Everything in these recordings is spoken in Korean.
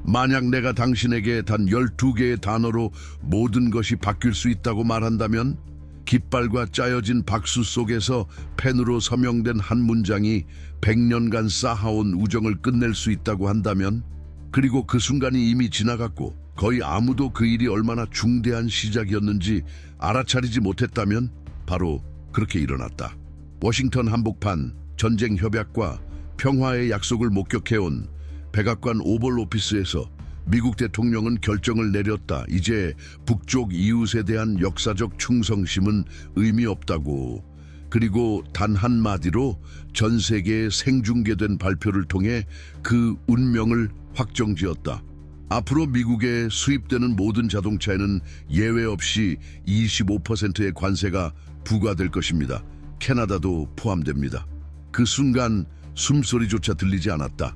만약 내가 당신에게 단 12개의 단어로 모든 것이 바뀔 수 있다고 말한다면, 깃발과 짜여진 박수 속에서 펜으로 서명된 한 문장이 100년간 쌓아온 우정을 끝낼 수 있다고 한다면, 그리고 그 순간이 이미 지나갔고 거의 아무도 그 일이 얼마나 중대한 시작이었는지 알아차리지 못했다면, 바로 그렇게 일어났다. 워싱턴 한복판, 전쟁 협약과 평화의 약속을 목격해온 백악관 오벌 오피스에서 미국 대통령은 결정을 내렸다. 이제 북쪽 이웃에 대한 역사적 충성심은 의미 없다고. 그리고 단 한마디로 전 세계에 생중계된 발표를 통해 그 운명을 확정지었다. 앞으로 미국에 수입되는 모든 자동차에는 예외 없이 25%의 관세가 부과될 것입니다. 캐나다도 포함됩니다. 그 순간 숨소리조차 들리지 않았다.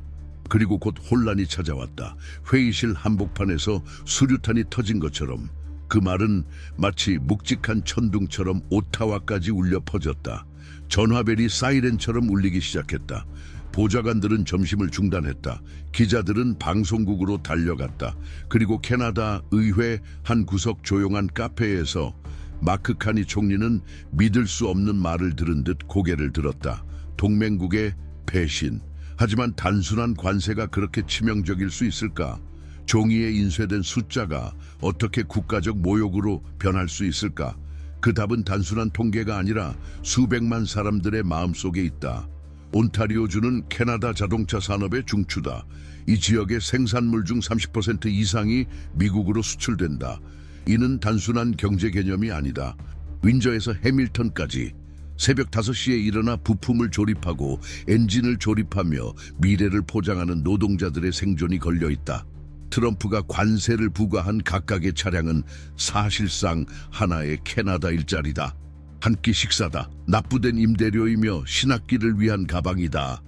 그리고 곧 혼란이 찾아왔다. 회의실 한복판에서 수류탄이 터진 것처럼 그 말은 마치 묵직한 천둥처럼 오타와까지 울려 퍼졌다. 전화벨이 사이렌처럼 울리기 시작했다. 보좌관들은 점심을 중단했다. 기자들은 방송국으로 달려갔다. 그리고 캐나다 의회 한 구석 조용한 카페에서 마크 카니 총리는 믿을 수 없는 말을 들은 듯 고개를 들었다. 동맹국의 배신. 하지만 단순한 관세가 그렇게 치명적일 수 있을까? 종이에 인쇄된 숫자가 어떻게 국가적 모욕으로 변할 수 있을까? 그 답은 단순한 통계가 아니라 수백만 사람들의 마음속에 있다. 온타리오주는 캐나다 자동차 산업의 중추다. 이 지역의 생산물 중 30% 이상이 미국으로 수출된다. 이는 단순한 경제 개념이 아니다. 윈저에서 해밀턴까지 새벽 5시에 일어나 부품을 조립하고 엔진을 조립하며 미래를 포장하는 노동자들의 생존이 걸려있다. 트럼프가 관세를 부과한 각각의 차량은 사실상 하나의 캐나다 일자리다. 한 끼 식사다. 납부된 임대료이며 신학기를 위한 가방이다.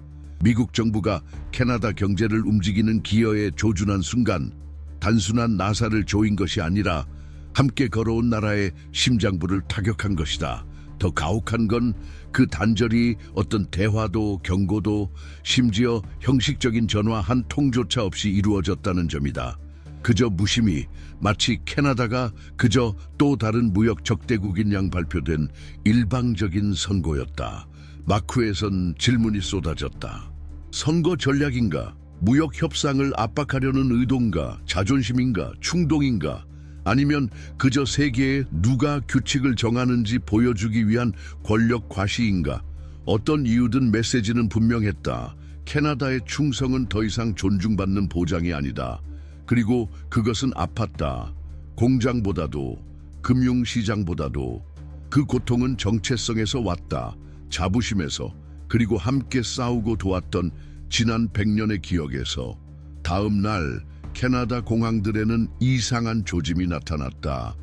미국 정부가 캐나다 경제를 움직이는 기여에 조준한 순간, 단순한 나사를 조인 것이 아니라 함께 걸어온 나라의 심장부를 타격한 것이다. 더 가혹한 건 그 단절이 어떤 대화도 경고도 심지어 형식적인 전화 한 통조차 없이 이루어졌다는 점이다. 그저 무심히, 마치 캐나다가 그저 또 다른 무역 적대국인 양 발표된 일방적인 선고였다. 마쿠에선 질문이 쏟아졌다. 선거 전략인가? 무역 협상을 압박하려는 의도인가? 자존심인가? 충동인가? 아니면 그저 세계에 누가 규칙을 정하는지 보여주기 위한 권력 과시인가? 어떤 이유든 메시지는 분명했다. 캐나다의 충성은 더 이상 존중받는 보장이 아니다. 그리고 그것은 아팠다. 공장보다도, 금융시장보다도. 그 고통은 정체성에서 왔다. 자부심에서, 그리고 함께 싸우고 도왔던 지난 100년의 기억에서. 다음 날 캐나다 공항들에는 이상한 조짐이 나타났다.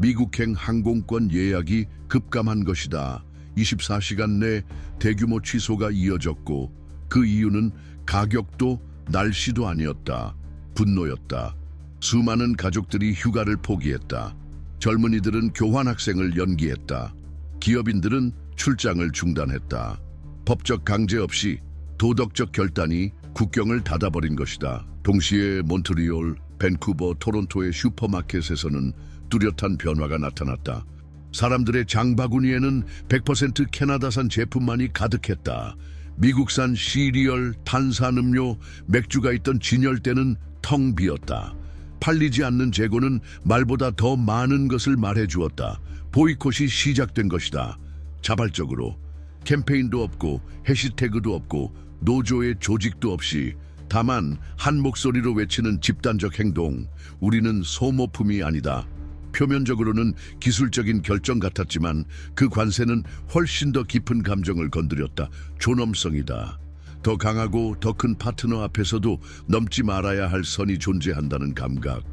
미국행 항공권 예약이 급감한 것이다. 24시간 내 대규모 취소가 이어졌고, 그 이유는 가격도 날씨도 아니었다. 분노였다. 수많은 가족들이 휴가를 포기했다. 젊은이들은 교환학생을 연기했다. 기업인들은 출장을 중단했다. 법적 강제 없이 도덕적 결단이 국경을 닫아버린 것이다. 동시에 몬트리올, 밴쿠버, 토론토의 슈퍼마켓에서는 뚜렷한 변화가 나타났다. 사람들의 장바구니에는 100% 캐나다산 제품만이 가득했다. 미국산 시리얼, 탄산음료, 맥주가 있던 진열대는 텅 비었다. 팔리지 않는 재고는 말보다 더 많은 것을 말해주었다. 보이콧이 시작된 것이다. 자발적으로. 캠페인도 없고 해시태그도 없고 노조의 조직도 없이, 다만 한 목소리로 외치는 집단적 행동. 우리는 소모품이 아니다. 표면적으로는 기술적인 결정 같았지만 그 관세는 훨씬 더 깊은 감정을 건드렸다. 존엄성이다. 더 강하고 더 큰 파트너 앞에서도 넘지 말아야 할 선이 존재한다는 감각.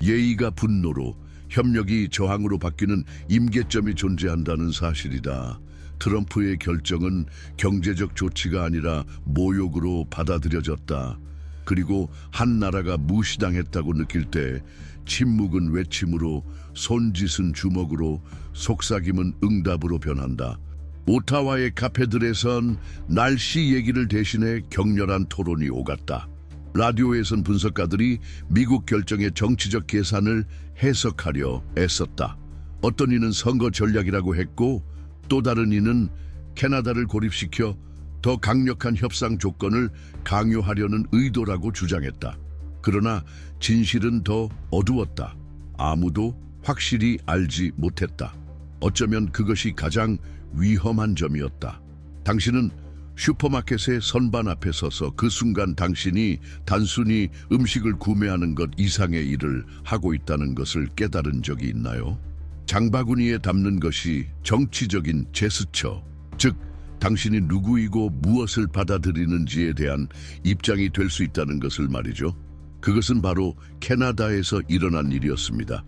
예의가 분노로, 협력이 저항으로 바뀌는 임계점이 존재한다는 사실이다. 트럼프의 결정은 경제적 조치가 아니라 모욕으로 받아들여졌다. 그리고 한 나라가 무시당했다고 느낄 때 침묵은 외침으로, 손짓은 주먹으로, 속삭임은 응답으로 변한다. 오타와의 카페들에선 날씨 얘기를 대신해 격렬한 토론이 오갔다. 라디오에선 분석가들이 미국 결정의 정치적 계산을 해석하려 애썼다. 어떤 이는 선거 전략이라고 했고 또 다른 이는 캐나다를 고립시켜 더 강력한 협상 조건을 강요하려는 의도라고 주장했다. 그러나 진실은 더 어두웠다. 아무도 확실히 알지 못했다. 어쩌면 그것이 가장 위험한 점이었다. 당신은 슈퍼마켓의 선반 앞에 서서 그 순간 당신이 단순히 음식을 구매하는 것 이상의 일을 하고 있다는 것을 깨달은 적이 있나요? 장바구니에 담는 것이 정치적인 제스처, 즉 당신이 누구이고 무엇을 받아들이는지에 대한 입장이 될 수 있다는 것을 말이죠. 그것은 바로 캐나다에서 일어난 일이었습니다.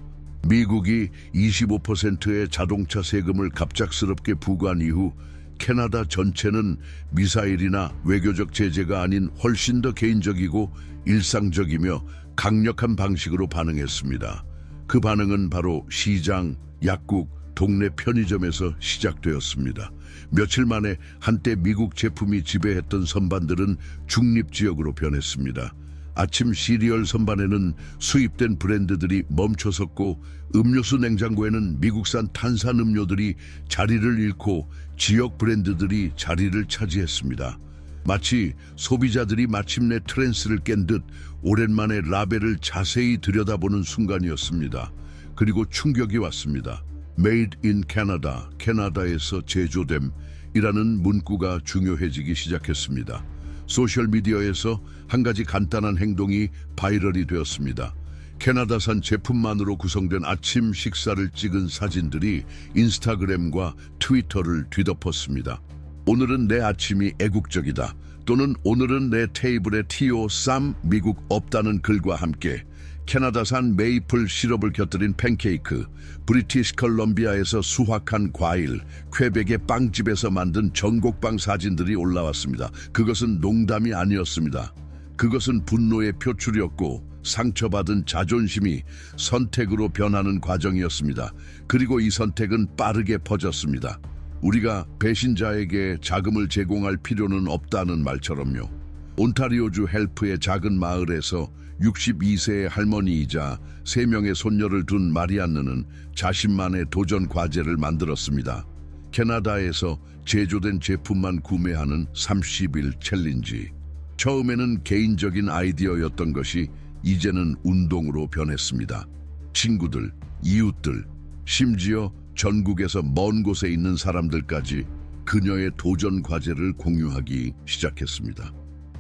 미국이 25%의 자동차 세금을 갑작스럽게 부과한 이후 캐나다 전체는 미사일이나 외교적 제재가 아닌 훨씬 더 개인적이고 일상적이며 강력한 방식으로 반응했습니다. 그 반응은 바로 시장, 약국, 동네 편의점에서 시작되었습니다. 며칠 만에 한때 미국 제품이 지배했던 선반들은 중립지역으로 변했습니다. 아침 시리얼 선반에는 수입된 브랜드들이 멈춰섰고 음료수 냉장고에는 미국산 탄산음료들이 자리를 잃고 지역 브랜드들이 자리를 차지했습니다. 마치 소비자들이 마침내 트랜스를 깬 듯 오랜만에 라벨을 자세히 들여다보는 순간이었습니다. 그리고 충격이 왔습니다. Made in Canada, 캐나다에서 제조됨이라는 문구가 중요해지기 시작했습니다. 소셜미디어에서 한 가지 간단한 행동이 바이럴이 되었습니다. 캐나다산 제품만으로 구성된 아침 식사를 찍은 사진들이 인스타그램과 트위터를 뒤덮었습니다. 오늘은 내 아침이 애국적이다. 또는 오늘은 내 테이블에 티오 쌈 미국 없다는 글과 함께 캐나다산 메이플 시럽을 곁들인 팬케이크, 브리티시 컬럼비아에서 수확한 과일, 퀘벡의 빵집에서 만든 전곡빵 사진들이 올라왔습니다. 그것은 농담이 아니었습니다. 그것은 분노의 표출이었고 상처받은 자존심이 선택으로 변하는 과정이었습니다. 그리고 이 선택은 빠르게 퍼졌습니다. 우리가 배신자에게 자금을 제공할 필요는 없다는 말처럼요. 온타리오주 헬프의 작은 마을에서 62세의 할머니이자 3명의 손녀를 둔 마리안느는 자신만의 도전 과제를 만들었습니다. 캐나다에서 제조된 제품만 구매하는 30일 챌린지. 처음에는 개인적인 아이디어였던 것이 이제는 운동으로 변했습니다. 친구들, 이웃들, 심지어 전국에서 먼 곳에 있는 사람들까지 그녀의 도전 과제를 공유하기 시작했습니다.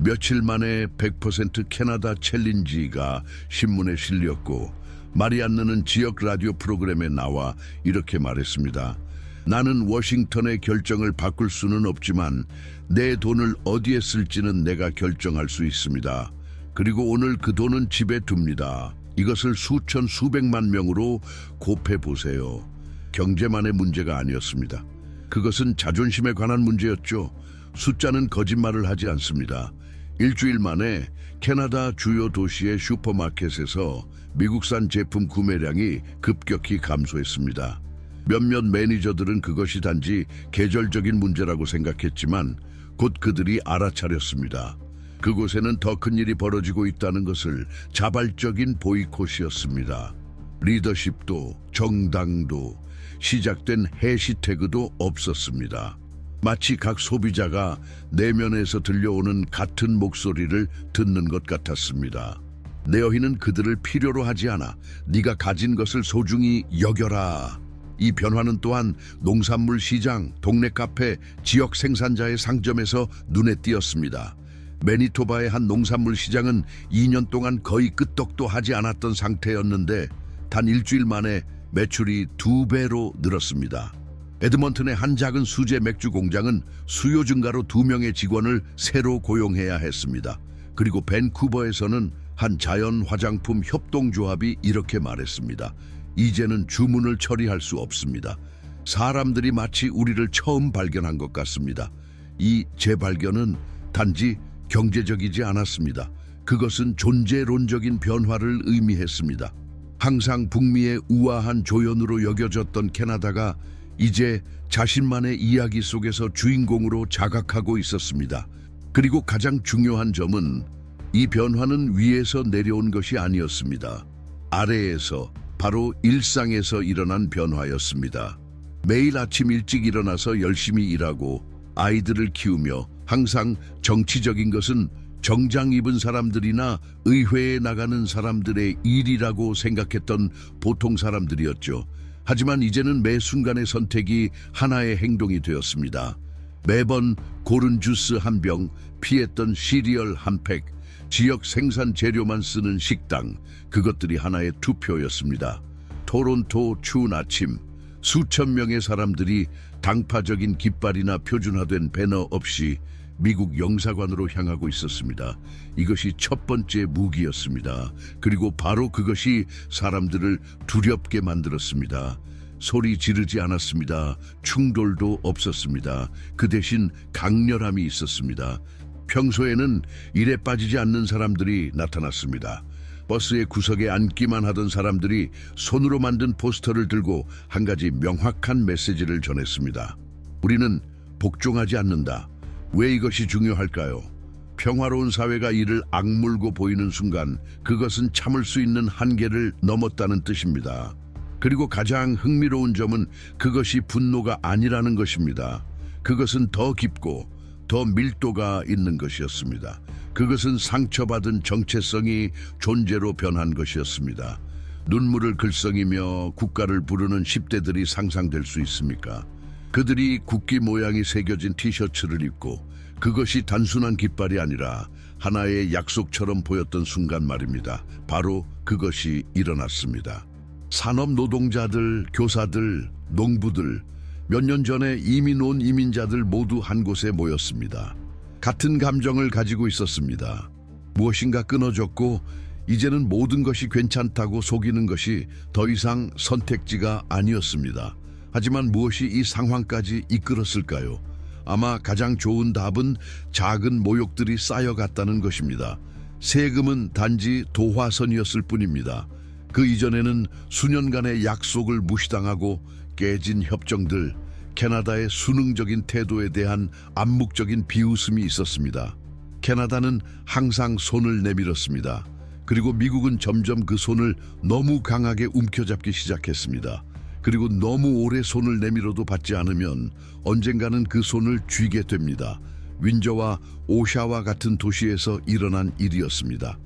며칠 만에 100% 캐나다 챌린지가 신문에 실렸고 마리안느는 지역 라디오 프로그램에 나와 이렇게 말했습니다. 나는 워싱턴의 결정을 바꿀 수는 없지만 내 돈을 어디에 쓸지는 내가 결정할 수 있습니다. 그리고 오늘 그 돈은 집에 둡니다. 이것을 수천 수백만 명으로 곱해보세요. 경제만의 문제가 아니었습니다. 그것은 자존심에 관한 문제였죠. 숫자는 거짓말을 하지 않습니다. 일주일 만에 캐나다 주요 도시의 슈퍼마켓에서 미국산 제품 구매량이 급격히 감소했습니다. 몇몇 매니저들은 그것이 단지 계절적인 문제라고 생각했지만 곧 그들이 알아차렸습니다. 그곳에는 더 큰 일이 벌어지고 있다는 것을. 자발적인 보이콧이었습니다. 리더십도 정당도 시작된 해시태그도 없었습니다. 마치 각 소비자가 내면에서 들려오는 같은 목소리를 듣는 것 같았습니다. 내 어휘는 그들을 필요로 하지 않아. 네가 가진 것을 소중히 여겨라. 이 변화는 또한 농산물 시장, 동네 카페, 지역 생산자의 상점에서 눈에 띄었습니다. 매니토바의 한 농산물 시장은 2년 동안 거의 끄떡도 하지 않았던 상태였는데 단 일주일 만에 매출이 2배로 늘었습니다. 에드먼튼의 한 작은 수제 맥주 공장은 수요 증가로 2명의 직원을 새로 고용해야 했습니다. 그리고 밴쿠버에서는 한 자연 화장품 협동조합이 이렇게 말했습니다. 이제는 주문을 처리할 수 없습니다. 사람들이 마치 우리를 처음 발견한 것 같습니다. 이 재발견은 단지 경제적이지 않았습니다. 그것은 존재론적인 변화를 의미했습니다. 항상 북미의 우아한 조연으로 여겨졌던 캐나다가 이제 자신만의 이야기 속에서 주인공으로 자각하고 있었습니다. 그리고 가장 중요한 점은 이 변화는 위에서 내려온 것이 아니었습니다. 아래에서, 바로 일상에서 일어난 변화였습니다. 매일 아침 일찍 일어나서 열심히 일하고 아이들을 키우며 항상 정치적인 것은 정장 입은 사람들이나 의회에 나가는 사람들의 일이라고 생각했던 보통 사람들이었죠. 하지만 이제는 매 순간의 선택이 하나의 행동이 되었습니다. 매번 고른 주스 한 병, 피했던 시리얼 한 팩, 지역 생산 재료만 쓰는 식당, 그것들이 하나의 투표였습니다. 토론토 추운 아침, 수천 명의 사람들이 당파적인 깃발이나 표준화된 배너 없이 미국 영사관으로 향하고 있었습니다. 이것이 첫 번째 무기였습니다. 그리고 바로 그것이 사람들을 두렵게 만들었습니다. 소리 지르지 않았습니다. 충돌도 없었습니다. 그 대신 강렬함이 있었습니다. 평소에는 일에 빠지지 않는 사람들이 나타났습니다. 버스의 구석에 앉기만 하던 사람들이 손으로 만든 포스터를 들고 한 가지 명확한 메시지를 전했습니다. 우리는 복종하지 않는다. 왜 이것이 중요할까요? 평화로운 사회가 이를 악물고 보이는 순간 그것은 참을 수 있는 한계를 넘었다는 뜻입니다. 그리고 가장 흥미로운 점은 그것이 분노가 아니라는 것입니다. 그것은 더 깊고 더 밀도가 있는 것이었습니다. 그것은 상처받은 정체성이 존재로 변한 것이었습니다. 눈물을 글썽이며 국가를 부르는 10대들이 상상될 수 있습니까? 그들이 국기 모양이 새겨진 티셔츠를 입고 그것이 단순한 깃발이 아니라 하나의 약속처럼 보였던 순간 말입니다. 바로 그것이 일어났습니다. 산업 노동자들, 교사들, 농부들, 몇 년 전에 이민 온 이민자들 모두 한 곳에 모였습니다. 같은 감정을 가지고 있었습니다. 무엇인가 끊어졌고 이제는 모든 것이 괜찮다고 속이는 것이 더 이상 선택지가 아니었습니다. 하지만 무엇이 이 상황까지 이끌었을까요? 아마 가장 좋은 답은 작은 모욕들이 쌓여갔다는 것입니다. 세금은 단지 도화선이었을 뿐입니다. 그 이전에는 수년간의 약속을 무시당하고 깨진 협정들, 캐나다의 수능적인 태도에 대한 암묵적인 비웃음이 있었습니다. 캐나다는 항상 손을 내밀었습니다. 그리고 미국은 점점 그 손을 너무 강하게 움켜잡기 시작했습니다. 그리고 너무 오래 손을 내밀어도 받지 않으면 언젠가는 그 손을 쥐게 됩니다. 윈저와 오샤와 같은 도시에서 일어난 일이었습니다.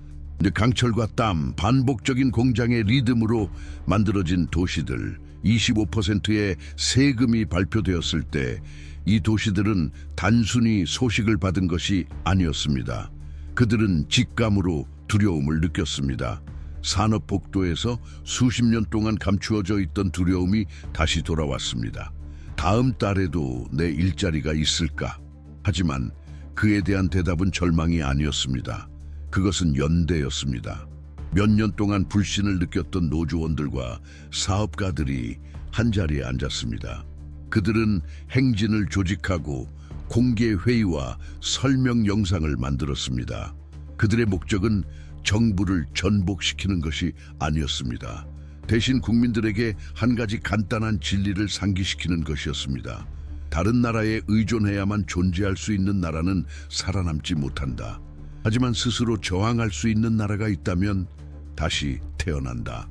강철과 땀, 반복적인 공장의 리듬으로 만들어진 도시들, 25%의 세금이 발표되었을 때 이 도시들은 단순히 소식을 받은 것이 아니었습니다. 그들은 직감으로 두려움을 느꼈습니다. 산업 복도에서 수십 년 동안 감추어져 있던 두려움이 다시 돌아왔습니다. 다음 달에도 내 일자리가 있을까? 하지만 그에 대한 대답은 절망이 아니었습니다. 그것은 연대였습니다. 몇 년 동안 불신을 느꼈던 노조원들과 사업가들이 한자리에 앉았습니다. 그들은 행진을 조직하고 공개 회의와 설명 영상을 만들었습니다. 그들의 목적은 정부를 전복시키는 것이 아니었습니다. 대신 국민들에게 한 가지 간단한 진리를 상기시키는 것이었습니다. 다른 나라에 의존해야만 존재할 수 있는 나라는 살아남지 못한다. 하지만 스스로 저항할 수 있는 나라가 있다면 다시 태어난다.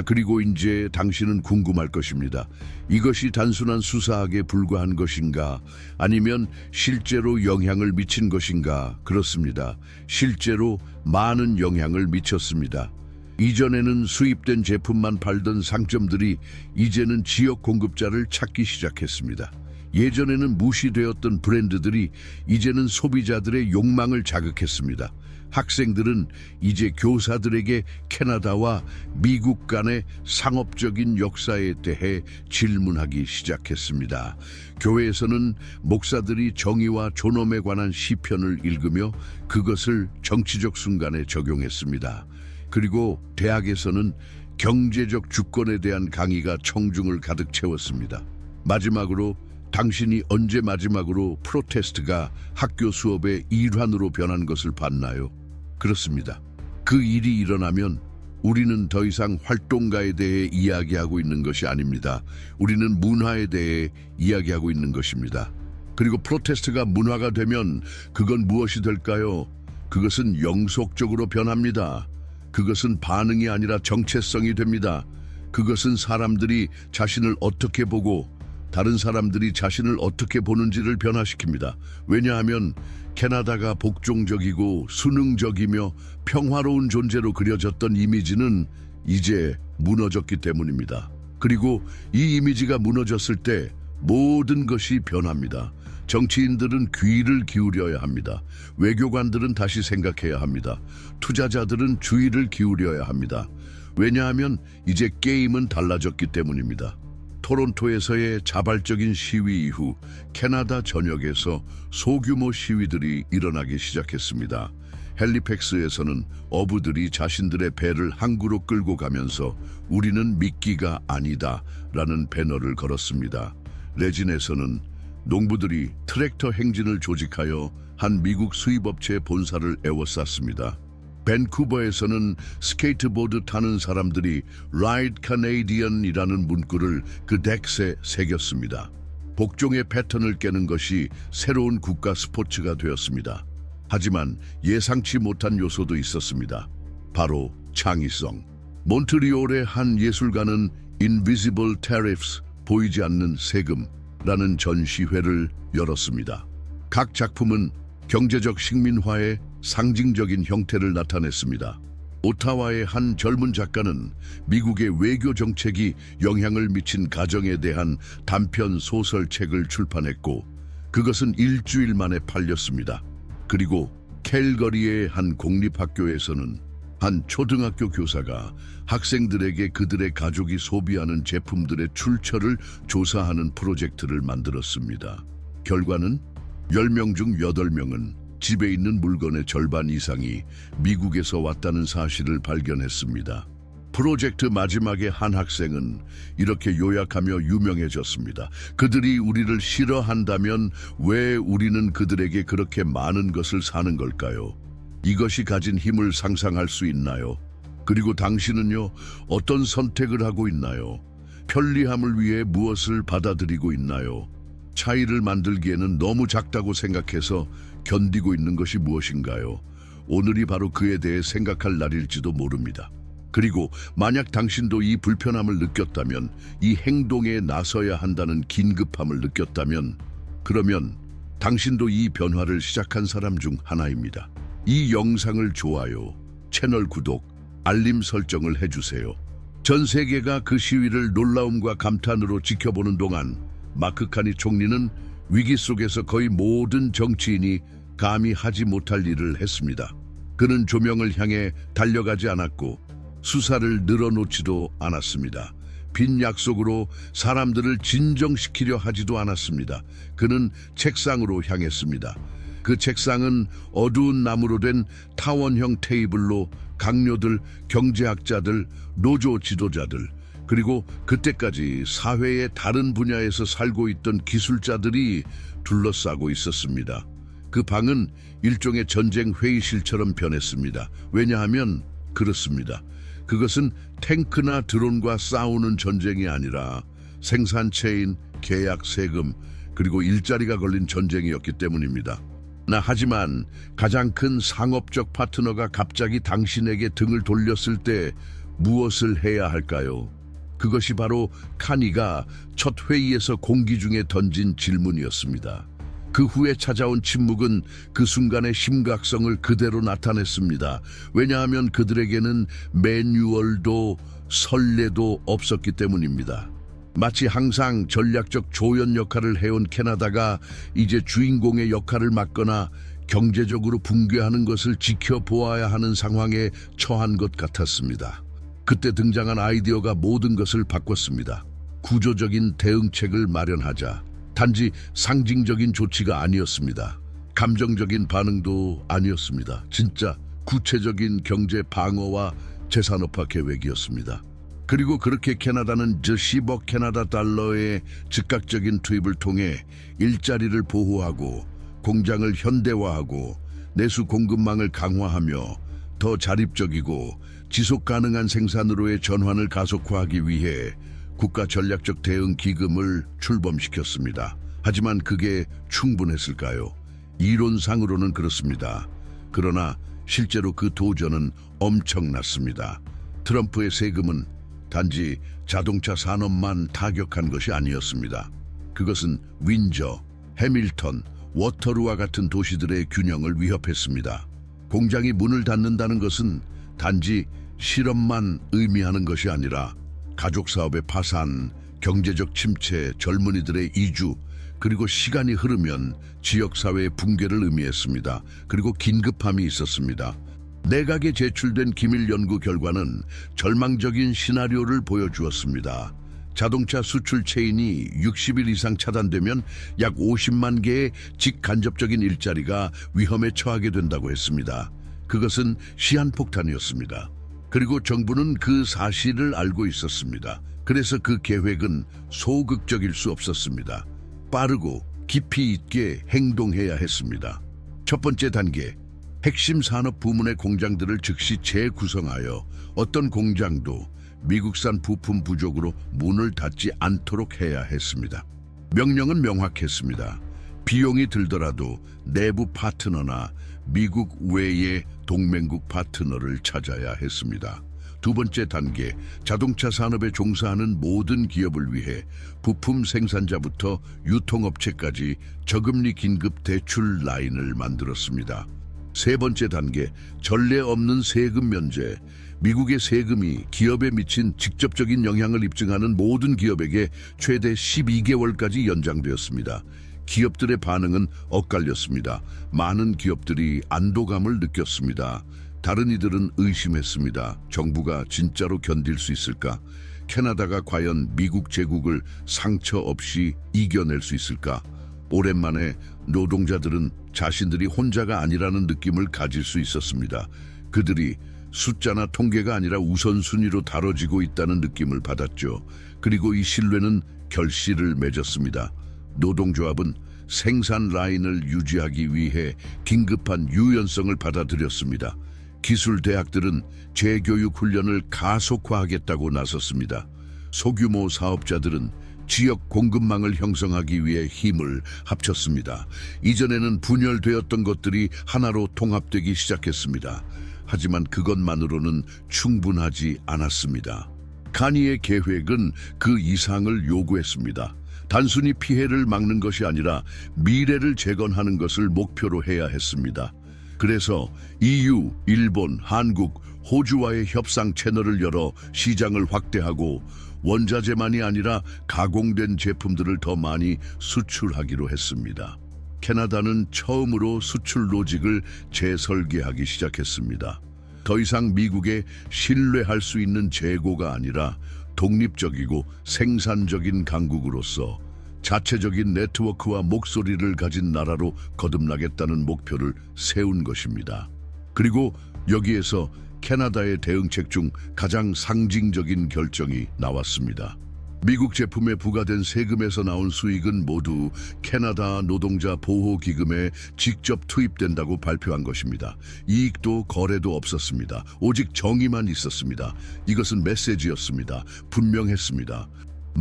그리고 이제 당신은 궁금할 것입니다. 이것이 단순한 수사학에 불과한 것인가? 아니면 실제로 영향을 미친 것인가? 그렇습니다. 실제로 많은 영향을 미쳤습니다. 이전에는 수입된 제품만 팔던 상점들이 이제는 지역 공급자를 찾기 시작했습니다. 예전에는 무시되었던 브랜드들이 이제는 소비자들의 욕망을 자극했습니다. 학생들은 이제 교사들에게 캐나다와 미국 간의 상업적인 역사에 대해 질문하기 시작했습니다. 교회에서는 목사들이 정의와 존엄에 관한 시편을 읽으며 그것을 정치적 순간에 적용했습니다. 그리고 대학에서는 경제적 주권에 대한 강의가 청중을 가득 채웠습니다. 마지막으로 당신이 언제 마지막으로 프로테스트가 학교 수업의 일환으로 변한 것을 봤나요? 그렇습니다. 그 일이 일어나면 우리는 더 이상 활동가에 대해 이야기하고 있는 것이 아닙니다. 우리는 문화에 대해 이야기하고 있는 것입니다. 그리고 프로테스트가 문화가 되면 그건 무엇이 될까요? 그것은 영속적으로 변합니다. 그것은 반응이 아니라 정체성이 됩니다. 그것은 사람들이 자신을 어떻게 보고 다른 사람들이 자신을 어떻게 보는지를 변화시킵니다. 왜냐하면 캐나다가 복종적이고 순응적이며 평화로운 존재로 그려졌던 이미지는 이제 무너졌기 때문입니다. 그리고 이 이미지가 무너졌을 때 모든 것이 변합니다. 정치인들은 귀를 기울여야 합니다. 외교관들은 다시 생각해야 합니다. 투자자들은 주의를 기울여야 합니다. 왜냐하면 이제 게임은 달라졌기 때문입니다. 토론토에서의 자발적인 시위 이후 캐나다 전역에서 소규모 시위들이 일어나기 시작했습니다. 헬리팩스에서는 어부들이 자신들의 배를 항구로 끌고 가면서 우리는 미끼가 아니다 라는 배너를 걸었습니다. 레진에서는 농부들이 트랙터 행진을 조직하여 한 미국 수입업체의 본사를 에워쌌습니다. 밴쿠버에서는 스케이트보드 타는 사람들이 Ride Canadian이라는 문구를 그 덱스에 새겼습니다. 복종의 패턴을 깨는 것이 새로운 국가 스포츠가 되었습니다. 하지만 예상치 못한 요소도 있었습니다. 바로 창의성. 몬트리올의 한 예술가는 Invisible Tariffs, 보이지 않는 세금라는 전시회를 열었습니다. 각 작품은 경제적 식민화의 상징적인 형태를 나타냈습니다. 오타와의 한 젊은 작가는 미국의 외교 정책이 영향을 미친 가정에 대한 단편 소설책을 출판했고 그것은 일주일 만에 팔렸습니다. 그리고 캘거리의 한 공립학교에서는 한 초등학교 교사가 학생들에게 그들의 가족이 소비하는 제품들의 출처를 조사하는 프로젝트를 만들었습니다. 결과는 10명 중 8명은 집에 있는 물건의 절반 이상이 미국에서 왔다는 사실을 발견했습니다. 프로젝트 마지막에 한 학생은 이렇게 요약하며 유명해졌습니다. 그들이 우리를 싫어한다면 왜 우리는 그들에게 그렇게 많은 것을 사는 걸까요? 이것이 가진 힘을 상상할 수 있나요? 그리고 당신은요, 어떤 선택을 하고 있나요? 편리함을 위해 무엇을 받아들이고 있나요? 차이를 만들기에는 너무 작다고 생각해서 견디고 있는 것이 무엇인가요? 오늘이 바로 그에 대해 생각할 날일지도 모릅니다. 그리고 만약 당신도 이 불편함을 느꼈다면, 이 행동에 나서야 한다는 긴급함을 느꼈다면, 그러면 당신도 이 변화를 시작한 사람 중 하나입니다. 이 영상을 좋아요, 채널 구독, 알림 설정을 해주세요. 전 세계가 그 시위를 놀라움과 감탄으로 지켜보는 동안 마크 카니 총리는 위기 속에서 거의 모든 정치인이 감히 하지 못할 일을 했습니다. 그는 조명을 향해 달려가지 않았고 수사를 늘어놓지도 않았습니다. 빈 약속으로 사람들을 진정시키려 하지도 않았습니다. 그는 책상으로 향했습니다. 그 책상은 어두운 나무로 된 타원형 테이블로 강요들, 경제학자들, 노조 지도자들, 그리고 그때까지 사회의 다른 분야에서 살고 있던 기술자들이 둘러싸고 있었습니다. 그 방은 일종의 전쟁 회의실처럼 변했습니다. 왜냐하면 그렇습니다. 그것은 탱크나 드론과 싸우는 전쟁이 아니라 생산체인, 계약, 세금, 그리고 일자리가 걸린 전쟁이었기 때문입니다. 하지만 가장 큰 상업적 파트너가 갑자기 당신에게 등을 돌렸을 때 무엇을 해야 할까요? 그것이 바로 카니가 첫 회의에서 공기 중에 던진 질문이었습니다. 그 후에 찾아온 침묵은 그 순간의 심각성을 그대로 나타냈습니다. 왜냐하면 그들에게는 매뉴얼도 선례도 없었기 때문입니다. 마치 항상 전략적 조연 역할을 해온 캐나다가 이제 주인공의 역할을 맡거나 경제적으로 붕괴하는 것을 지켜보아야 하는 상황에 처한 것 같았습니다. 그때 등장한 아이디어가 모든 것을 바꿨습니다. 구조적인 대응책을 마련하자. 단지 상징적인 조치가 아니었습니다. 감정적인 반응도 아니었습니다. 진짜 구체적인 경제 방어와 재산업화 계획이었습니다. 그리고 그렇게 캐나다는 10억 캐나다 달러의 즉각적인 투입을 통해 일자리를 보호하고 공장을 현대화하고 내수 공급망을 강화하며 더 자립적이고 지속 가능한 생산으로의 전환을 가속화하기 위해 국가 전략적 대응 기금을 출범시켰습니다. 하지만 그게 충분했을까요? 이론상으로는 그렇습니다. 그러나 실제로 그 도전은 엄청났습니다. 트럼프의 세금은 단지 자동차 산업만 타격한 것이 아니었습니다. 그것은 윈저, 해밀턴, 워터루와 같은 도시들의 균형을 위협했습니다. 공장이 문을 닫는다는 것은 단지 실업만 의미하는 것이 아니라 가족 사업의 파산, 경제적 침체, 젊은이들의 이주, 그리고 시간이 흐르면 지역사회의 붕괴를 의미했습니다. 그리고 긴급함이 있었습니다. 내각에 제출된 기밀 연구 결과는 절망적인 시나리오를 보여주었습니다. 자동차 수출 체인이 60일 이상 차단되면 약 50만 개의 직간접적인 일자리가 위험에 처하게 된다고 했습니다. 그것은 시한폭탄이었습니다. 그리고 정부는 그 사실을 알고 있었습니다. 그래서 그 계획은 소극적일 수 없었습니다. 빠르고 깊이 있게 행동해야 했습니다. 첫 번째 단계, 핵심 산업 부문의 공장들을 즉시 재구성하여 어떤 공장도 미국산 부품 부족으로 문을 닫지 않도록 해야 했습니다. 명령은 명확했습니다. 비용이 들더라도 내부 파트너나 미국 외의 동맹국 파트너를 찾아야 했습니다. 두 번째 단계, 자동차 산업에 종사하는 모든 기업을 위해 부품 생산자부터 유통업체까지 저금리 긴급 대출 라인을 만들었습니다. 세 번째 단계, 전례 없는 세금 면제. 미국의 세금이 기업에 미친 직접적인 영향을 입증하는 모든 기업에게 최대 12개월까지 연장되었습니다. 기업들의 반응은 엇갈렸습니다. 많은 기업들이 안도감을 느꼈습니다. 다른 이들은 의심했습니다. 정부가 진짜로 견딜 수 있을까? 캐나다가 과연 미국 제국을 상처 없이 이겨낼 수 있을까? 오랜만에 노동자들은 자신들이 혼자가 아니라는 느낌을 가질 수 있었습니다. 그들이 숫자나 통계가 아니라 우선순위로 다뤄지고 있다는 느낌을 받았죠. 그리고 이 신뢰는 결실을 맺었습니다. 노동조합은 생산 라인을 유지하기 위해 긴급한 유연성을 받아들였습니다. 기술 대학들은 재교육 훈련을 가속화하겠다고 나섰습니다. 소규모 사업자들은 지역 공급망을 형성하기 위해 힘을 합쳤습니다. 이전에는 분열되었던 것들이 하나로 통합되기 시작했습니다. 하지만 그것만으로는 충분하지 않았습니다. 카니의 계획은 그 이상을 요구했습니다. 단순히 피해를 막는 것이 아니라 미래를 재건하는 것을 목표로 해야 했습니다. 그래서 EU, 일본, 한국, 호주와의 협상 채널을 열어 시장을 확대하고 원자재만이 아니라 가공된 제품들을 더 많이 수출하기로 했습니다. 캐나다는 처음으로 수출 로직을 재설계하기 시작했습니다. 더 이상 미국에 신뢰할 수 있는 재고가 아니라 독립적이고 생산적인 강국으로서 자체적인 네트워크와 목소리를 가진 나라로 거듭나겠다는 목표를 세운 것입니다. 그리고 여기에서 캐나다의 대응책 중 가장 상징적인 결정이 나왔습니다. 미국 제품에 부과된 세금에서 나온 수익은 모두 캐나다 노동자 보호기금에 직접 투입된다고 발표한 것입니다. 이익도 거래도 없었습니다. 오직 정의만 있었습니다. 이것은 메시지였습니다. 분명했습니다.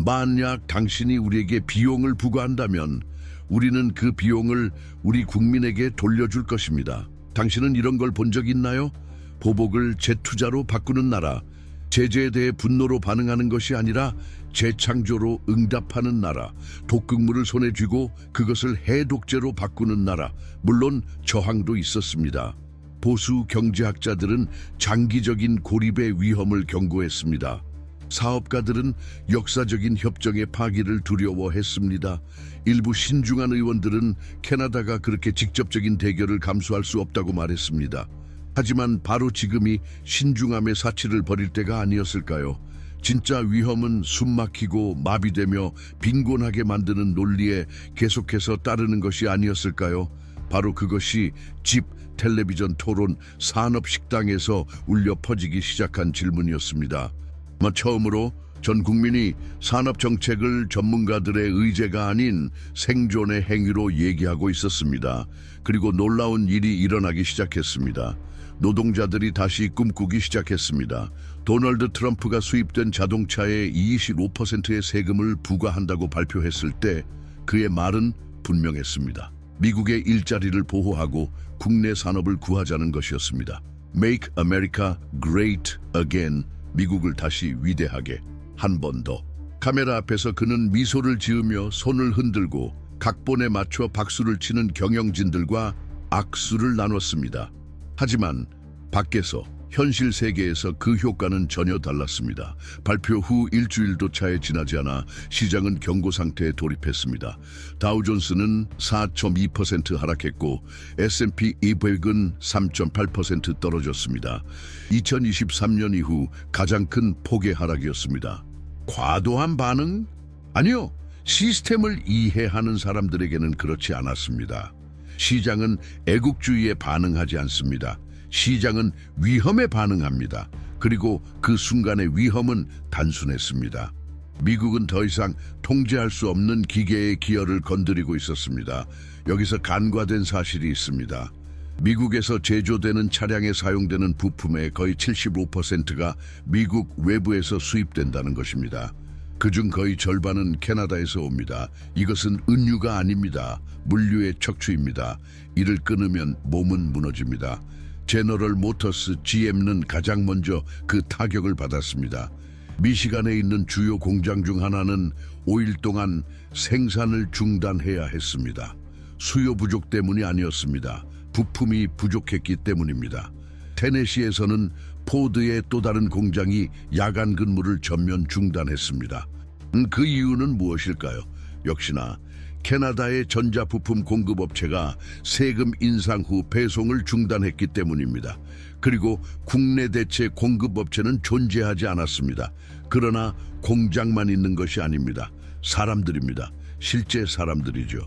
만약 당신이 우리에게 비용을 부과한다면 우리는 그 비용을 우리 국민에게 돌려줄 것입니다. 당신은 이런 걸 본 적 있나요? 보복을 재투자로 바꾸는 나라, 제재에 대해 분노로 반응하는 것이 아니라 재창조로 응답하는 나라, 독극물을 손에 쥐고 그것을 해독제로 바꾸는 나라, 물론 저항도 있었습니다. 보수 경제학자들은 장기적인 고립의 위험을 경고했습니다. 사업가들은 역사적인 협정의 파기를 두려워했습니다. 일부 신중한 의원들은 캐나다가 그렇게 직접적인 대결을 감수할 수 없다고 말했습니다. 하지만 바로 지금이 신중함의 사치를 벌일 때가 아니었을까요? 진짜 위험은 숨막히고 마비되며 빈곤하게 만드는 논리에 계속해서 따르는 것이 아니었을까요? 바로 그것이 집, 텔레비전, 토론, 산업 식당에서 울려 퍼지기 시작한 질문이었습니다. 처음으로 전 국민이 산업 정책을 전문가들의 의제가 아닌 생존의 행위로 얘기하고 있었습니다. 그리고 놀라운 일이 일어나기 시작했습니다. 노동자들이 다시 꿈꾸기 시작했습니다. 도널드 트럼프가 수입된 자동차에 25%의 세금을 부과한다고 발표했을 때 그의 말은 분명했습니다. 미국의 일자리를 보호하고 국내 산업을 구하자는 것이었습니다. Make America Great Again, 미국을 다시 위대하게. 한 번 더. 카메라 앞에서 그는 미소를 지으며 손을 흔들고 각본에 맞춰 박수를 치는 경영진들과 악수를 나눴습니다. 하지만 밖에서 현실 세계에서 그 효과는 전혀 달랐습니다. 발표 후 일주일도 차에 지나지 않아 시장은 경고 상태에 돌입했습니다. 다우존스는 4.2% 하락했고 S&P 200은 3.8% 떨어졌습니다. 2023년 이후 가장 큰 폭의 하락이었습니다. 과도한 반응? 아니요. 시스템을 이해하는 사람들에게는 그렇지 않았습니다. 시장은 애국주의에 반응하지 않습니다. 시장은 위험에 반응합니다. 그리고 그 순간의 위험은 단순했습니다. 미국은 더 이상 통제할 수 없는 기계의 기여를 건드리고 있었습니다. 여기서 간과된 사실이 있습니다. 미국에서 제조되는 차량에 사용되는 부품의 거의 75%가 미국 외부에서 수입된다는 것입니다. 그중 거의 절반은 캐나다에서 옵니다. 이것은 은유가 아닙니다. 물류의 척추입니다. 이를 끊으면 몸은 무너집니다. 제너럴 모터스 GM는 가장 먼저 그 타격을 받았습니다. 미시간에 있는 주요 공장 중 하나는 5일 동안 생산을 중단해야 했습니다. 수요 부족 때문이 아니었습니다. 부품이 부족했기 때문입니다. 테네시에서는 포드의 또 다른 공장이 야간 근무를 전면 중단했습니다. 그 이유는 무엇일까요? 역시나 캐나다의 전자부품 공급업체가 세금 인상 후 배송을 중단했기 때문입니다. 그리고 국내 대체 공급업체는 존재하지 않았습니다. 그러나 공장만 있는 것이 아닙니다. 사람들입니다. 실제 사람들이죠.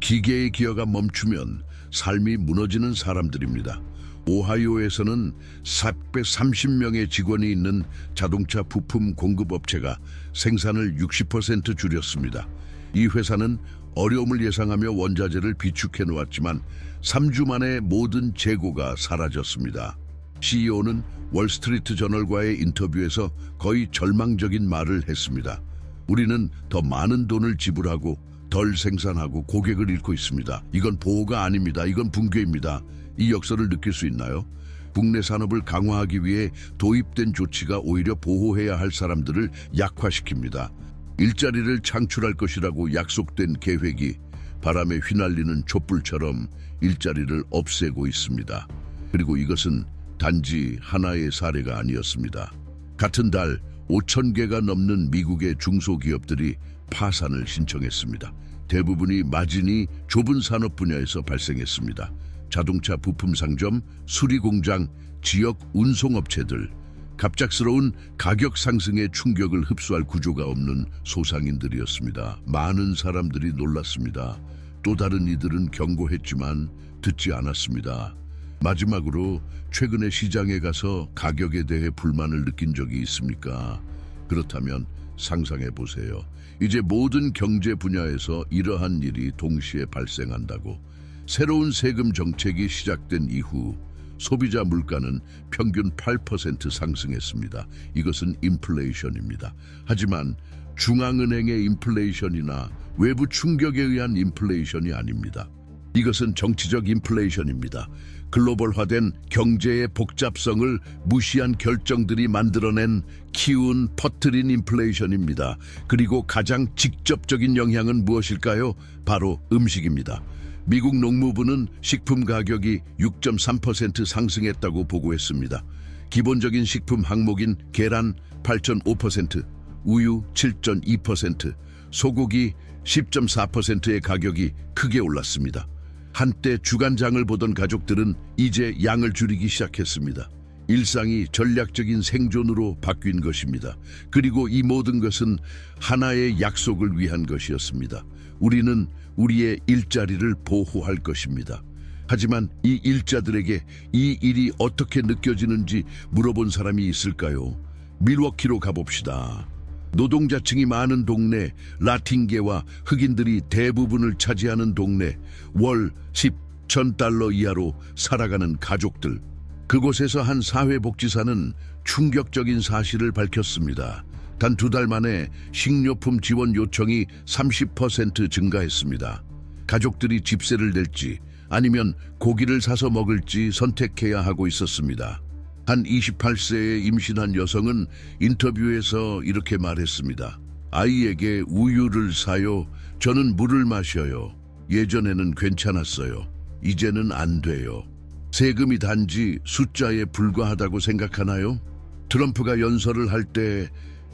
기계의 기여가 멈추면 삶이 무너지는 사람들입니다. 오하이오에서는 430명의 직원이 있는 자동차 부품 공급업체가 생산을 60% 줄였습니다. 이 회사는 어려움을 예상하며 원자재를 비축해 놓았지만 3주 만에 모든 재고가 사라졌습니다. CEO는 월스트리트 저널과의 인터뷰에서 거의 절망적인 말을 했습니다. 우리는 더 많은 돈을 지불하고 덜 생산하고 고객을 잃고 있습니다. 이건 보호가 아닙니다. 이건 붕괴입니다. 이 역설을 느낄 수 있나요? 국내 산업을 강화하기 위해 도입된 조치가 오히려 보호해야 할 사람들을 약화시킵니다. 일자리를 창출할 것이라고 약속된 계획이 바람에 휘날리는 촛불처럼 일자리를 없애고 있습니다. 그리고 이것은 단지 하나의 사례가 아니었습니다. 같은 달 5,000개가 넘는 미국의 중소기업들이 파산을 신청했습니다. 대부분이 마진이 좁은 산업 분야에서 발생했습니다. 자동차 부품 상점, 수리공장, 지역 운송업체들, 갑작스러운 가격 상승의 충격을 흡수할 구조가 없는 소상인들이었습니다. 많은 사람들이 놀랐습니다. 또 다른 이들은 경고했지만 듣지 않았습니다. 마지막으로 최근에 시장에 가서 가격에 대해 불만을 느낀 적이 있습니까? 그렇다면 상상해 보세요. 이제 모든 경제 분야에서 이러한 일이 동시에 발생한다고. 새로운 세금 정책이 시작된 이후 소비자 물가는 평균 8% 상승했습니다. 이것은 인플레이션입니다. 하지만 중앙은행의 인플레이션이나 외부 충격에 의한 인플레이션이 아닙니다. 이것은 정치적 인플레이션입니다. 글로벌화된 경제의 복잡성을 무시한 결정들이 만들어낸 키운 퍼뜨린 인플레이션입니다. 그리고 가장 직접적인 영향은 무엇일까요? 바로 음식입니다. 미국 농무부는 식품 가격이 6.3% 상승했다고 보고했습니다. 기본적인 식품 항목인 계란 8.5%, 우유 7.2%, 소고기 10.4%의 가격이 크게 올랐습니다. 한때 주간장을 보던 가족들은 이제 양을 줄이기 시작했습니다. 일상이 전략적인 생존으로 바뀐 것입니다. 그리고 이 모든 것은 하나의 약속을 위한 것이었습니다. 우리는 우리의 일자리를 보호할 것입니다. 하지만 이 일자들에게 이 일이 어떻게 느껴지는지 물어본 사람이 있을까요? 밀워키로 가봅시다. 노동자층이 많은 동네, 라틴계와 흑인들이 대부분을 차지하는 동네, 월 10,000달러 이하로 살아가는 가족들. 그곳에서 한 사회복지사는 충격적인 사실을 밝혔습니다. 단 2달 만에 식료품 지원 요청이 30% 증가했습니다. 가족들이 집세를 낼지 아니면 고기를 사서 먹을지 선택해야 하고 있었습니다. 한 28세의 임신한 여성은 인터뷰에서 이렇게 말했습니다. 아이에게 우유를 사요. 저는 물을 마셔요. 예전에는 괜찮았어요. 이제는 안 돼요. 세금이 단지 숫자에 불과하다고 생각하나요? 트럼프가 연설을 할 때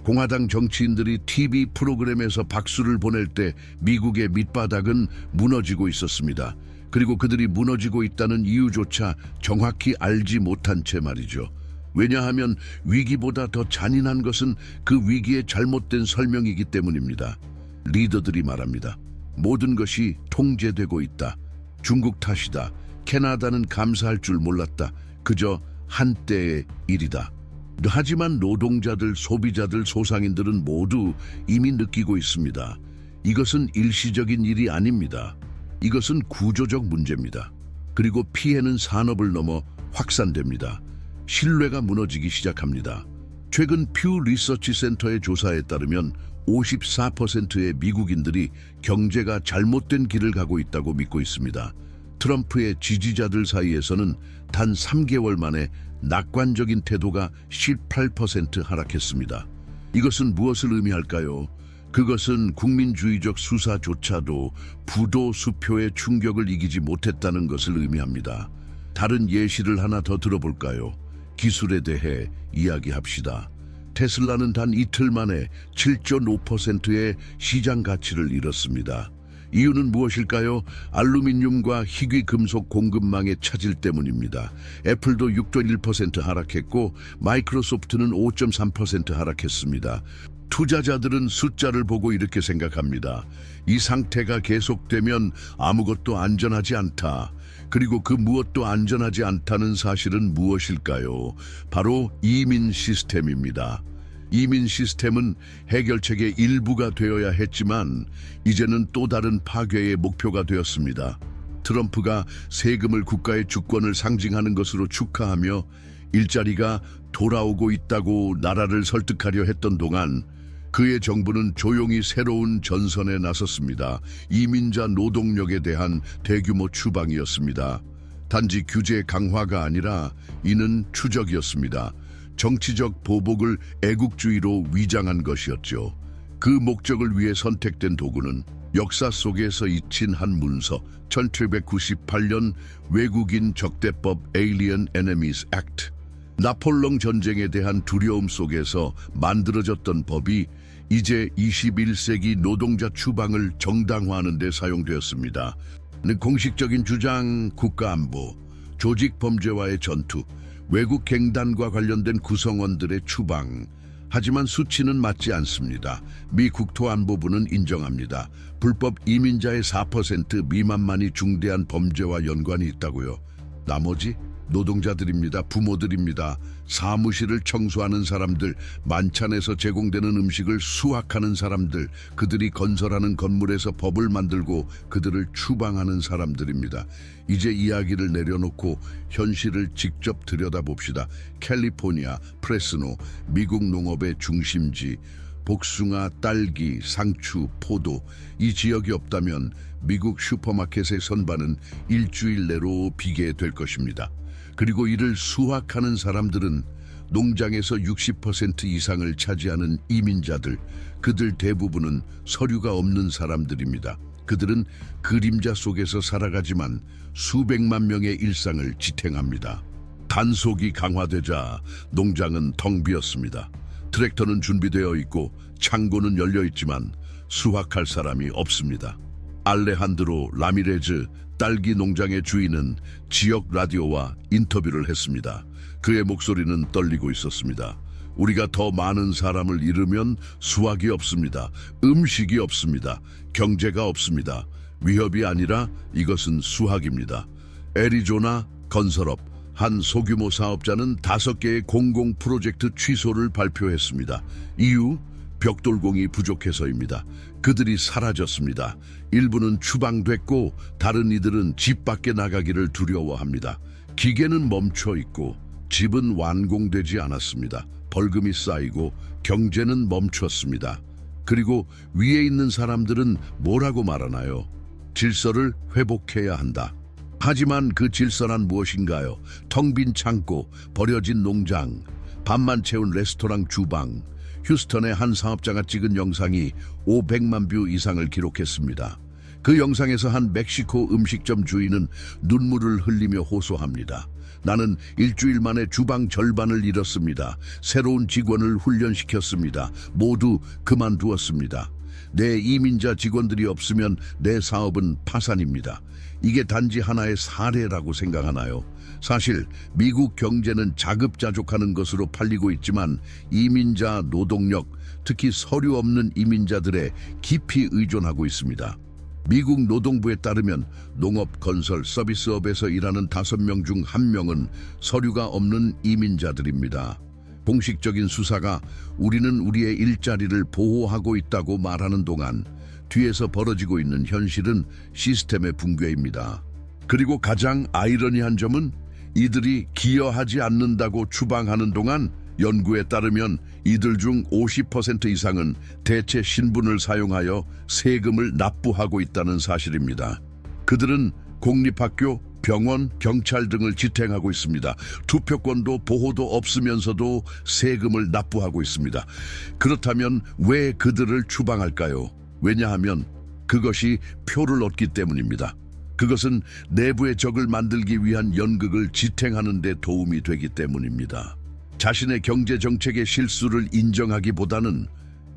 공화당 정치인들이 TV 프로그램에서 박수를 보낼 때 미국의 밑바닥은 무너지고 있었습니다. 그리고 그들이 무너지고 있다는 이유조차 정확히 알지 못한 채 말이죠. 왜냐하면 위기보다 더 잔인한 것은 그 위기의 잘못된 설명이기 때문입니다. 리더들이 말합니다. 모든 것이 통제되고 있다. 중국 탓이다. 캐나다는 감사할 줄 몰랐다. 그저 한때의 일이다. 하지만 노동자들, 소비자들, 소상인들은 모두 이미 느끼고 있습니다. 이것은 일시적인 일이 아닙니다. 이것은 구조적 문제입니다. 그리고 피해는 산업을 넘어 확산됩니다. 신뢰가 무너지기 시작합니다. 최근 퓨 리서치 센터의 조사에 따르면 54%의 미국인들이 경제가 잘못된 길을 가고 있다고 믿고 있습니다. 트럼프의 지지자들 사이에서는 단 3개월 만에 낙관적인 태도가 18% 하락했습니다. 이것은 무엇을 의미할까요? 그것은 국민주의적 수사조차도 부도 수표의 충격을 이기지 못했다는 것을 의미합니다. 다른 예시를 하나 더 들어볼까요? 기술에 대해 이야기합시다. 테슬라는 단 이틀 만에 7.5%의 시장 가치를 잃었습니다. 이유는 무엇일까요? 알루미늄과 희귀 금속 공급망의 차질 때문입니다. 애플도 6.1% 하락했고 마이크로소프트는 5.3% 하락했습니다. 투자자들은 숫자를 보고 이렇게 생각합니다. 이 상태가 계속되면 아무것도 안전하지 않다. 그리고 그 무엇도 안전하지 않다는 사실은 무엇일까요? 바로 이민 시스템입니다. 이민 시스템은 해결책의 일부가 되어야 했지만 이제는 또 다른 파괴의 목표가 되었습니다. 트럼프가 세금을 국가의 주권을 상징하는 것으로 축하하며 일자리가 돌아오고 있다고 나라를 설득하려 했던 동안 그의 정부는 조용히 새로운 전선에 나섰습니다. 이민자 노동력에 대한 대규모 추방이었습니다. 단지 규제 강화가 아니라 이는 추적이었습니다. 정치적 보복을 애국주의로 위장한 것이었죠. 그 목적을 위해 선택된 도구는 역사 속에서 잊힌 한 문서, 1798년 외국인 적대법 Alien Enemies Act. 나폴레옹 전쟁에 대한 두려움 속에서 만들어졌던 법이 이제 21세기 노동자 추방을 정당화하는 데 사용되었습니다. 공식적인 주장, 국가안보, 조직 범죄와의 전투, 외국 갱단과 관련된 구성원들의 추방. 하지만 수치는 맞지 않습니다. 미 국토안보부는 인정합니다. 불법 이민자의 4% 미만만이 중대한 범죄와 연관이 있다고요. 나머지 노동자들입니다. 부모들입니다. 사무실을 청소하는 사람들, 만찬에서 제공되는 음식을 수확하는 사람들, 그들이 건설하는 건물에서 법을 만들고 그들을 추방하는 사람들입니다. 이제 이야기를 내려놓고 현실을 직접 들여다봅시다. 캘리포니아, 프레스노, 미국 농업의 중심지, 복숭아, 딸기, 상추, 포도, 이 지역이 없다면 미국 슈퍼마켓의 선반은 일주일 내로 비게 될 것입니다. 그리고 이를 수확하는 사람들은 농장에서 60% 이상을 차지하는 이민자들, 그들 대부분은 서류가 없는 사람들입니다. 그들은 그림자 속에서 살아가지만 수백만 명의 일상을 지탱합니다. 단속이 강화되자 농장은 텅 비었습니다. 트랙터는 준비되어 있고 창고는 열려 있지만 수확할 사람이 없습니다. 알레한드로 라미레즈 딸기 농장의 주인은 지역 라디오와 인터뷰를 했습니다. 그의 목소리는 떨리고 있었습니다. 우리가 더 많은 사람을 잃으면 수확이 없습니다. 음식이 없습니다. 경제가 없습니다. 위협이 아니라 이것은 수학입니다. 애리조나 건설업 한 소규모 사업자는 5개의 공공 프로젝트 취소를 발표했습니다. 이유? 벽돌공이 부족해서입니다. 그들이 사라졌습니다. 일부는 추방됐고 다른 이들은 집 밖에 나가기를 두려워합니다. 기계는 멈춰 있고 집은 완공되지 않았습니다. 벌금이 쌓이고 경제는 멈췄습니다. 그리고 위에 있는 사람들은 뭐라고 말하나요? 질서를 회복해야 한다. 하지만 그 질서란 무엇인가요? 텅 빈 창고, 버려진 농장, 밥만 채운 레스토랑 주방. 휴스턴의 한 사업자가 찍은 영상이 500만 뷰 이상을 기록했습니다. 그 영상에서 한 멕시코 음식점 주인은 눈물을 흘리며 호소합니다. 나는 일주일 만에 주방 절반을 잃었습니다. 새로운 직원을 훈련시켰습니다. 모두 그만두었습니다. 내 이민자 직원들이 없으면 내 사업은 파산입니다. 이게 단지 하나의 사례라고 생각하나요? 사실 미국 경제는 자급자족하는 것으로 팔리고 있지만 이민자 노동력, 특히 서류 없는 이민자들에 깊이 의존하고 있습니다. 미국 노동부에 따르면 농업, 건설, 서비스업에서 일하는 5명 중 1명은 서류가 없는 이민자들입니다. 공식적인 수사가 우리는 우리의 일자리를 보호하고 있다고 말하는 동안 뒤에서 벌어지고 있는 현실은 시스템의 붕괴입니다. 그리고 가장 아이러니한 점은 이들이 기여하지 않는다고 추방하는 동안 연구에 따르면 이들 중 50% 이상은 대체 신분을 사용하여 세금을 납부하고 있다는 사실입니다. 그들은 공립학교, 병원, 경찰 등을 지탱하고 있습니다. 투표권도 보호도 없으면서도 세금을 납부하고 있습니다. 그렇다면 왜 그들을 추방할까요? 왜냐하면 그것이 표를 얻기 때문입니다. 그것은 내부의 적을 만들기 위한 연극을 지탱하는 데 도움이 되기 때문입니다. 자신의 경제 정책의 실수를 인정하기보다는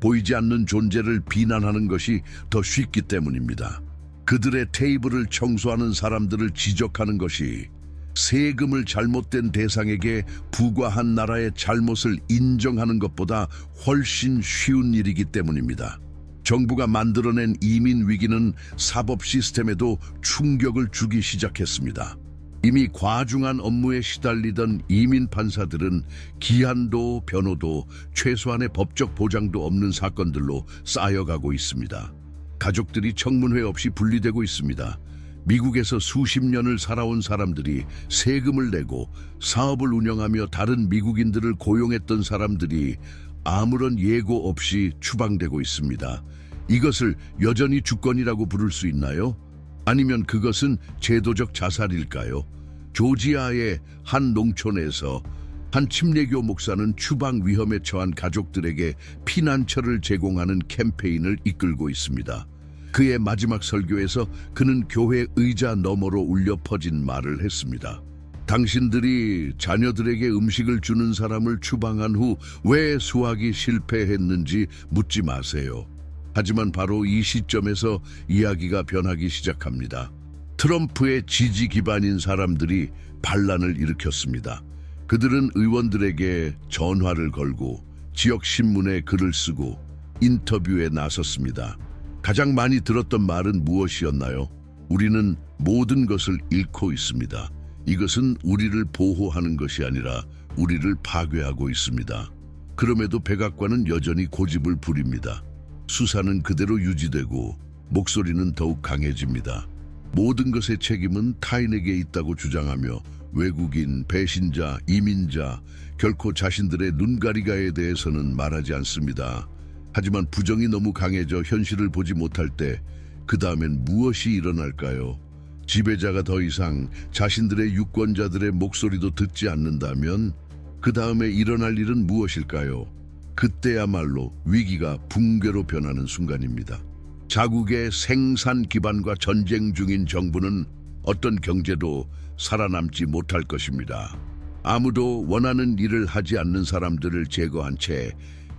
보이지 않는 존재를 비난하는 것이 더 쉽기 때문입니다. 그들의 테이블을 청소하는 사람들을 지적하는 것이 세금을 잘못된 대상에게 부과한 나라의 잘못을 인정하는 것보다 훨씬 쉬운 일이기 때문입니다. 정부가 만들어낸 이민 위기는 사법 시스템에도 충격을 주기 시작했습니다. 이미 과중한 업무에 시달리던 이민 판사들은 기한도 변호도 최소한의 법적 보장도 없는 사건들로 쌓여가고 있습니다. 가족들이 청문회 없이 분리되고 있습니다. 미국에서 수십 년을 살아온 사람들이 세금을 내고 사업을 운영하며 다른 미국인들을 고용했던 사람들이 아무런 예고 없이 추방되고 있습니다. 이것을 여전히 주권이라고 부를 수 있나요? 아니면 그것은 제도적 자살일까요? 조지아의 한 농촌에서 한 침례교 목사는 추방 위험에 처한 가족들에게 피난처를 제공하는 캠페인을 이끌고 있습니다. 그의 마지막 설교에서 그는 교회 의자 너머로 울려 퍼진 말을 했습니다. 당신들이 자녀들에게 음식을 주는 사람을 추방한 후 왜 수학이 실패했는지 묻지 마세요. 하지만 바로 이 시점에서 이야기가 변하기 시작합니다. 트럼프의 지지 기반인 사람들이 반란을 일으켰습니다. 그들은 의원들에게 전화를 걸고 지역 신문에 글을 쓰고 인터뷰에 나섰습니다. 가장 많이 들었던 말은 무엇이었나요? 우리는 모든 것을 잃고 있습니다. 이것은 우리를 보호하는 것이 아니라 우리를 파괴하고 있습니다. 그럼에도 백악관은 여전히 고집을 부립니다. 수사는 그대로 유지되고 목소리는 더욱 강해집니다. 모든 것의 책임은 타인에게 있다고 주장하며 외국인, 배신자, 이민자, 결코 자신들의 눈가리가에 대해서는 말하지 않습니다. 하지만 부정이 너무 강해져 현실을 보지 못할 때 그 다음엔 무엇이 일어날까요? 지배자가 더 이상 자신들의 유권자들의 목소리도 듣지 않는다면 그 다음에 일어날 일은 무엇일까요? 그때야말로 위기가 붕괴로 변하는 순간입니다. 자국의 생산 기반과 전쟁 중인 정부는 어떤 경제도 살아남지 못할 것입니다. 아무도 원하는 일을 하지 않는 사람들을 제거한 채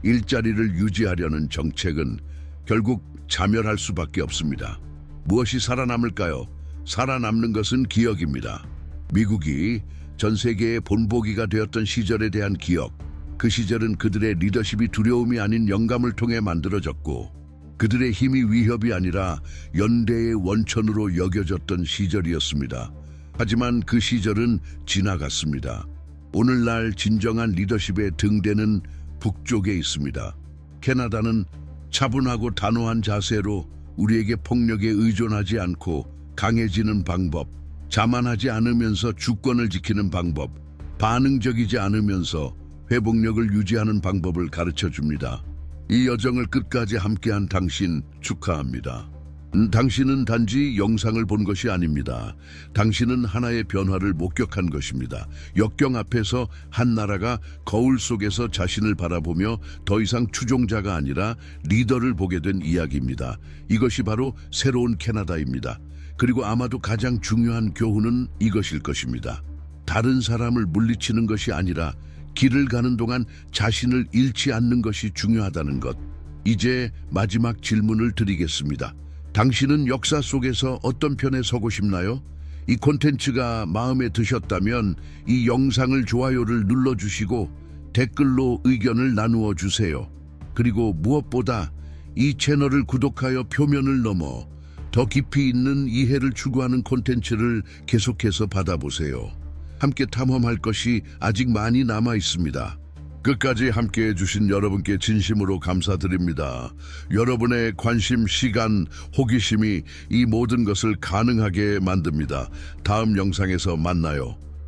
일자리를 유지하려는 정책은 결국 자멸할 수밖에 없습니다. 무엇이 살아남을까요? 살아남는 것은 기억입니다. 미국이 전 세계의 본보기가 되었던 시절에 대한 기억, 그 시절은 그들의 리더십이 두려움이 아닌 영감을 통해 만들어졌고 그들의 힘이 위협이 아니라 연대의 원천으로 여겨졌던 시절이었습니다. 하지만 그 시절은 지나갔습니다. 오늘날 진정한 리더십의 등대는 북쪽에 있습니다. 캐나다는 차분하고 단호한 자세로 우리에게 폭력에 의존하지 않고 강해지는 방법, 자만하지 않으면서 주권을 지키는 방법, 반응적이지 않으면서 회복력을 유지하는 방법을 가르쳐 줍니다. 이 여정을 끝까지 함께한 당신 축하합니다. 당신은 단지 영상을 본 것이 아닙니다. 당신은 하나의 변화를 목격한 것입니다. 역경 앞에서 한 나라가 거울 속에서 자신을 바라보며 더 이상 추종자가 아니라 리더를 보게 된 이야기입니다. 이것이 바로 새로운 캐나다입니다. 그리고 아마도 가장 중요한 교훈은 이것일 것입니다. 다른 사람을 물리치는 것이 아니라 길을 가는 동안 자신을 잃지 않는 것이 중요하다는 것. 이제 마지막 질문을 드리겠습니다. 당신은 역사 속에서 어떤 편에 서고 싶나요? 이 콘텐츠가 마음에 드셨다면 이 영상을 좋아요를 눌러주시고 댓글로 의견을 나누어 주세요. 그리고 무엇보다 이 채널을 구독하여 표면을 넘어 더 깊이 있는 이해를 추구하는 콘텐츠를 계속해서 받아보세요. 함께 탐험할 것이 아직 많이 남아 있습니다. 끝까지 함께해 주신 여러분께 진심으로 감사드립니다. 여러분의 관심, 시간, 호기심이 이 모든 것을 가능하게 만듭니다. 다음 영상에서 만나요.